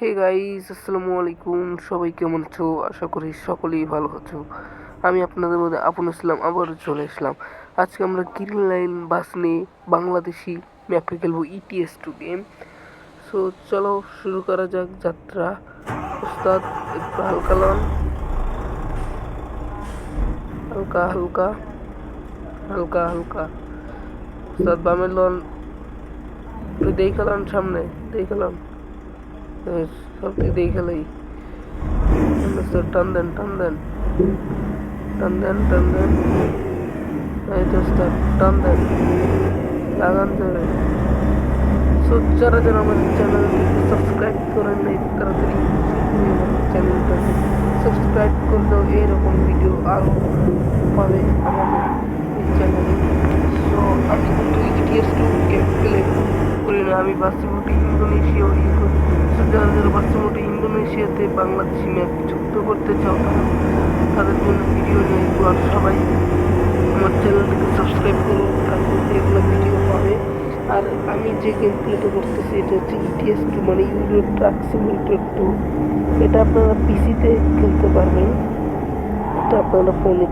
Hey guys, আসসালামু আলাইকুম। সবাই কেমন আছো? আশা করি সকলেই ভালো আছো। আমি আপনাদের মধ্যে আপন ইসলাম আবারও চলে আসলাম। আজকে আমরা গ্রিন লাইন বাস নিয়ে বাংলাদেশি ম্যাপে খেলবো ETS2 গেম। সো চলো শুরু করা যাক যাত্রা। উস্তাদ একটু হালকা লন, হালকা হালকা হালকা হালকা। উস্তাদ বামে লন, একটু দেখে লন, সামনে দেখে লন, সব দিক দেখে লাই। উস্তাদ টান দেন, টান দেন, টান দেন, টান দেন। এই তো উস্তাদ টান দেন, লাগান ধরে। সো যারা যারা আমাদের চ্যানেলটিকে সাবস্ক্রাইব করেন নাই তাড়াতাড়ি আমাদের চ্যানেলটাকে সাবস্ক্রাইব করলেও এইরকম ভিডিও আরও পাবে আমাদের এই চ্যানেলে। সো আমি কিন্তু ETS2 গেম প্লে করি না, আমি বাসিমুটি ইন্দোনেশিয়া ইয়ে করি। সো যারা যারা বাসিমুটি ইন্দোনেশিয়াতে বাংলাদেশি ম্যাপ যুক্ত করতে চাও তাদের জন্য ভিডিও নিয়ে আর সবাই আমার চ্যানেলটাকে সাবস্ক্রাইব করো, তারপর এগুলো ভিডিও পাবে। আর আমি যে গেম প্লেটা করতেছি এটা হচ্ছে ETS2 মানে ইউরো ট্রাক সিমুলেটর 2। এটা আপনারা পিসিতে খেলতে পারবেন, এটা আপনারা ফোনে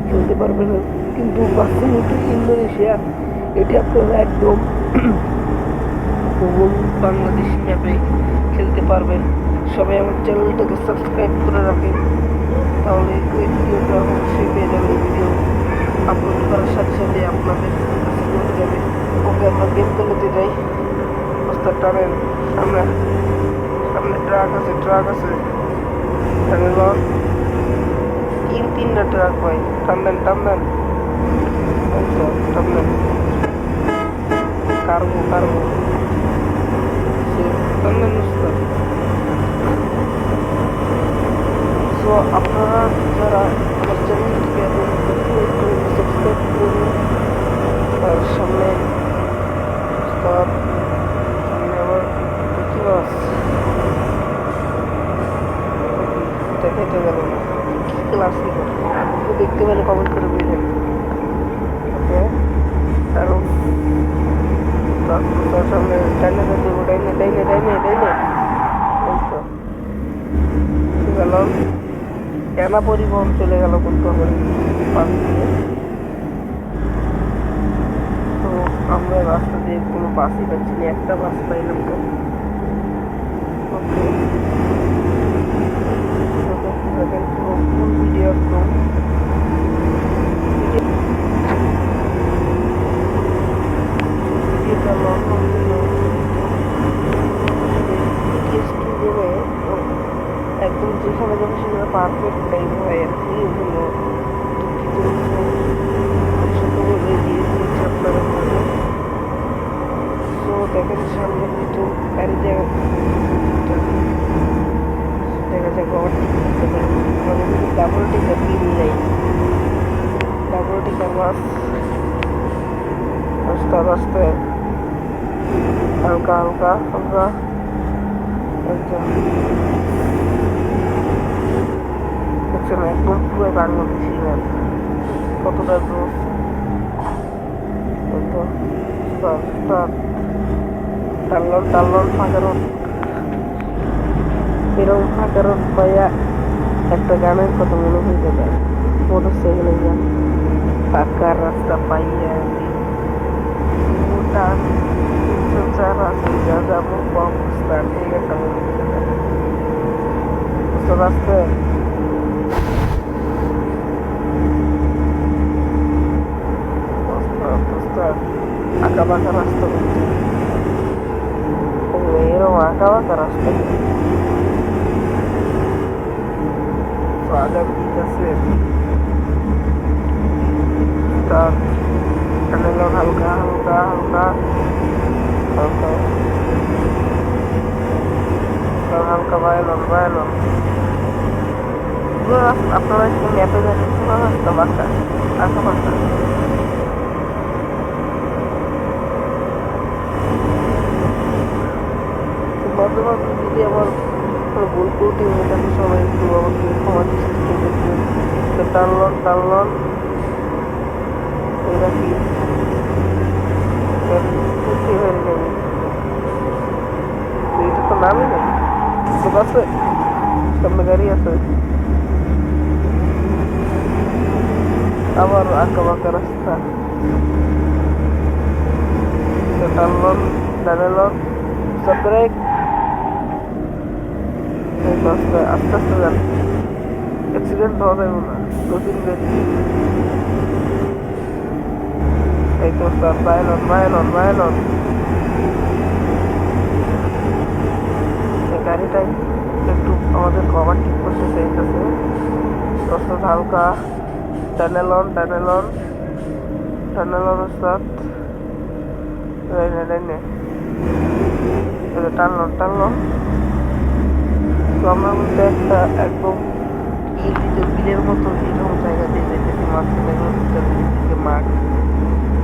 খেলতে পারবেন না। কিন্তু বাসিমুটি ইন্দোনেশিয়া এটি আপনারা একদম গুগল বাংলাদেশি ম্যাপে খেলতে পারবেন। সবাই আমার চ্যানেলটাকে সাবস্ক্রাইব করে রাখেন, তাহলে ওই ভিডিওটা অবশ্যই পেয়ে যাবেন। ভিডিও আপলোড করার সাথে সাথে আপনাদের কাছে চলে যাবে। ওকে, আমরা গেম খেলতে যাই। রাস্তা টানেন, সামনে সামনে ট্রাক আছে, ট্রাক আছে, টানেন লন। তিনটা ট্রাক ভাই, টান দেন, টান দেন, টান দেন। কার্গো কার্গো টান দেন উস্তাদ। সো আপনারা যারা আমার চ্যানেলটিকে সাবস্ক্রাইব করুন, তার সামনে উস্তাদ, সামনে আবার কি মাছ দেখাইতে গেল না, কি ক্লাস কি দেখতে পেলে কমেন্ট করে বুঝলেন। ওকে, কারণ তার সামনে ডাইনে যাবো, ডাইনে ডাইনে ডাইনে ডাইনে এই তো গেল। কেনা পরিবহন চলে গেল করতে হবে পাশ দিয়ে। তো আমরা রাস্তা দিয়ে কোনো বাসই পাচ্ছি না, একটা বাস পাইলাম তো। ওকে, ফুল ভিডিও একদম ভিডিওটা লং একদম যেখানে যাবে সেখানে পারফেক্ট টাইম হয় আর কি। এগুলো দিয়ে দিয়েছে আপনারা। তো দেখেন সামনে কিন্তু গাড়ি জায়গা দেখা যাক ওভারটেক করতে পারি। আমাদের কিন্তু ডাবল টিকার গ্রিন লাইন, ডাবল টিকার বাস। আস্তে আস্তে হালকা হালকা হালকা একদম দেখছেন একদম পুরো বাংলাদেশি ম্যাপ কতটা গ্রোথ। টানলন টানলন ফাঁকা রোড, এরকম ফাঁকা রোড পাইয়া একটা গানের কথা মনে হইতে পারে, মোটর সাইকেলে গান। ফাঁকা রাস্তা পাইয়া টান 304 আছে, যা যাবো পাকিস্তান, এই একটা মনে হইতে পারে। বুঝতে পারছেন? আঁকা বাঁকা রাস্তা করছে, এরকম আঁকা বাঁকা রাস্তা আগে ঠিক আছে। তার হালকা হালকা হালকা হালকা হালকা বায়লন বায়লন। আপনারা কি ম্যাপে দেখেন পুরো রাস্তা বাঁকা আঁকা বাঁকা। মাঝে মাঝে যদি আমার ভুল ত্রুটি হয়ে থাকে সবাই একটু আমাকে ক্ষমা দৃষ্টিতে দেখবেন। তো টানলন টানলন এরা কি ত্রুটি হয়ে যাবে, এটা তো নামই নেই। তো আছে সামনে গাড়ি আছে আবার আঁকা বাঁকা রাস্তা টানলন টানেলন ব্রেক আস্তে আস্তে আস্তে যান অ্যাক্সিডেন্ট হওয়া যাবে না নতুন গাড়ি এই তো স্যার মাইলন এই গাড়িটাই একটু আমাদের কভার ঠিক করতে চাইতেছে রাস্তা হালকা টানেলন উস্তাদ টানলো তো আমরা বলতে একটা একদম বিলের মতো এরকম জায়গা দিয়ে যাইতেছি মাঝখানে মাঠ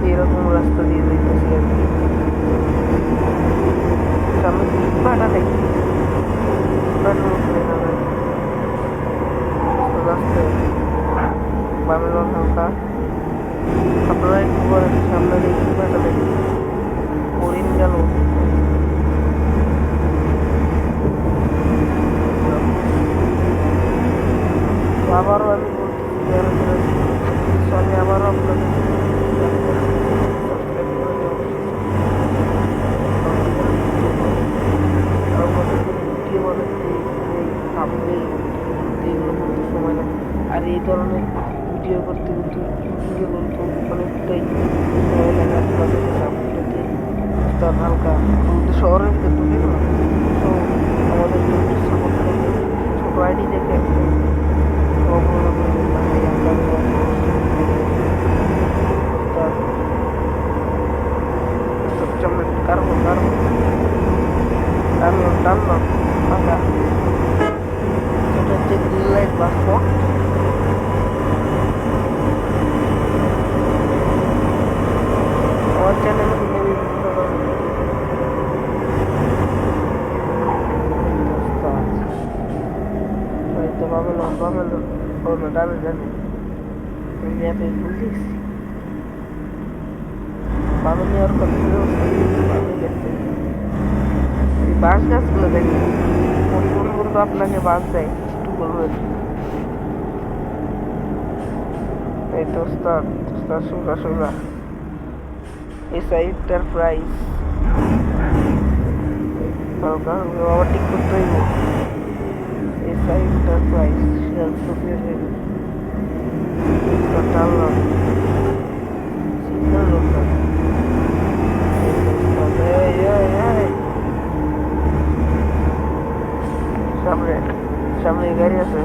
এরকম রাস্তা দিয়ে যাইতেছি আর কি সামনে ভাটা নেই রাস্তায় বামে হালকা আপনারা একটু বলেন সামনে দেখি ভাটা নেই হরিণ গেল আবারও আমি বলতেছি আমি আবারও আপনাদের সময় লাগে আর এই ধরনের ভিডিও করতে কিন্তু অনেকটাই সময় লাগে আপনাদের তার হালকা আমাদের শহরের কিন্তু তো আমাদের সাপোর্ট করবে ছোটো আইডি দেখে টানলাম ফাঁকা সেটা হচ্ছে গ্রিন লাইট বাস্প আমার চ্যানেল থেকে বাঁশ গাছগুলো দেখি কোন কোন বন্ধু আপনাকে বাঁশ দেয় একটু বলবেন এই তো সোজা এই সাইডটার প্রাইস আবার ঠিক করতে হইব এই সাইডটার প্রাইস টানলাম সিগন্যাল দরকার সামনে গাড়ি আছে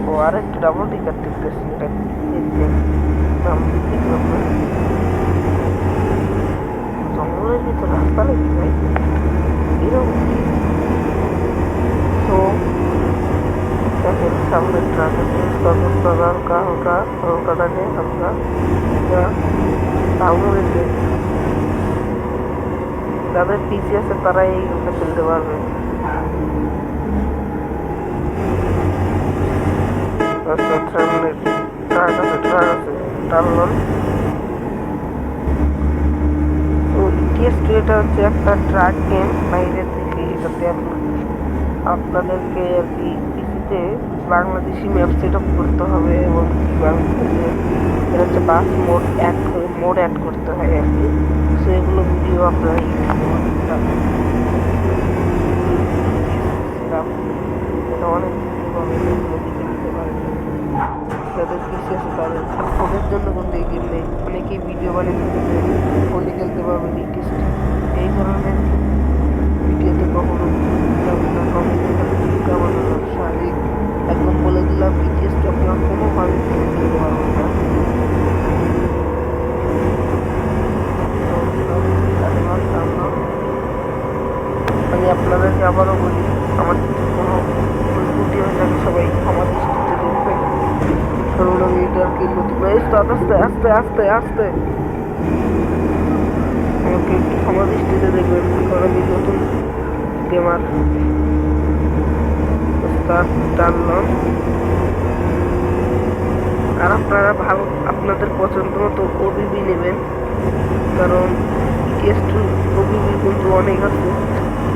ও আর একটু ডাবল টিকার দেখতেছি এটা জঙ্গলের ভিতরে রাস্তা নাকি ভাই এরকম তো দেখেন সামনে ট্রাক আছে হালকাটাকে হালকা টাউনের যাদের পিছিয়ে আছে তারাই এই রুটে চলতে পারবে সামনে ট্রাক আছে টানলন তো এটা হচ্ছে একটা ট্রাক গেম বাইরের থেকে এটাতে আপনাদেরকে আর কি পিসিতে বাংলাদেশি ম্যাপ সেট আপ করতে হবে এবং এটা হচ্ছে বাস মোড অ্যাড করতে হয় আর কি সো এগুলো ভিডিও আপনারা এটা অনেক যাদের পিসি আছে তাদের ওদের জন্য কিন্তু এই গেম নেই অনেকেই ভিডিও বানিয়ে হোলি খেলতে পারবে এই ধরনের ভিডিওতে কখনো শারীরিক একদম বলে দিলাম ইতিহাসটা আপনারা কোনোভাবে খেলতে পারবেন না আমি আপনাদেরকে আবারও বলি আমার কোনো ত্রুটি হয়ে থাকে সবাই ক্ষমা দৃষ্টিতে দেখবেন কারণ আমি এটা আর কি নতুন আস্তে আমাকে একটু ক্ষমা দৃষ্টিতে দেখবেন কারণ আমি নতুন গেমার টানলাম আর আপনারা ভালো আপনাদের পছন্দ মতো ওবিবি নেবেন কারণ ইটিএস টু ওবিবি কিন্তু অনেক আছে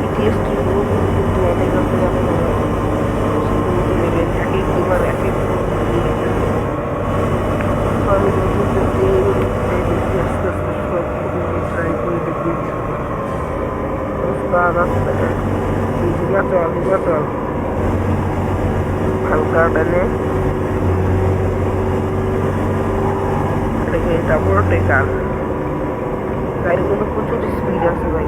ইটিএস টু ওবিবি কিন্তু অনেক আছে হিমাচল হালকা টানে এটা বড় টেকার গাড়িগুলো প্রচুর স্পিড আছে ভাই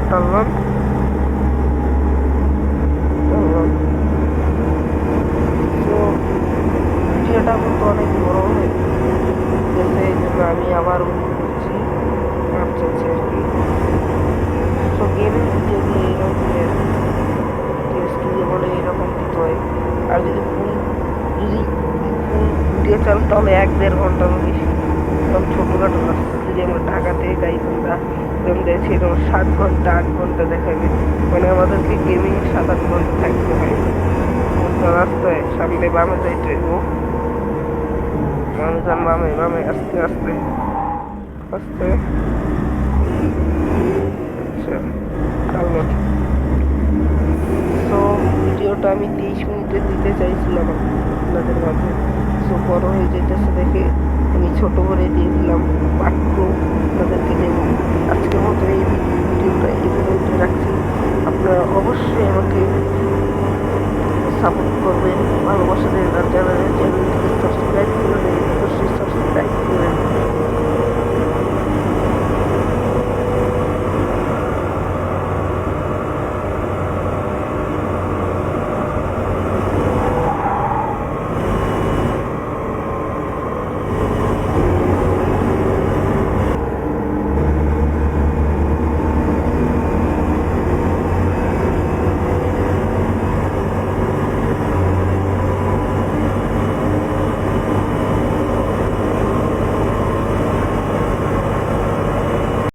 টানলাম তো ভিডিওটা কিন্তু অনেক বড় হয়ে গেছে এই জন্য আমি আবার করছি চাচ্ছি আর কি তো গেমের ভিডিওগুলো এইরকমের স্টুডিও বলে এরকম দিতে হয় আর যদি ফুল ভিডিও চাল তাহলে 1-1.5 ঘন্টার বেশি এরকম ছোটোখাটো রাস্তা যদি আমরা ঢাকা থেকে গাড়ি আমরা এরকম দেখছি এরকম 7 ঘন্টা 8 ঘন্টা দেখাবে মানে আমাদেরকে গেমিং 7-8 ঘন্টা থাকতে হয় রাস্তায় সামনে বামে যাইতে বামে আস্তে আস্তে আচ্ছা তো ভিডিওটা আমি 23 মিনিটে দিতে চাইছিলাম আপনাদের মাঝে সো বড় হয়ে যেতেছে দেখে আমি ছোট করে দিয়ে দিলাম পার্ট 2 আপনাদেরকে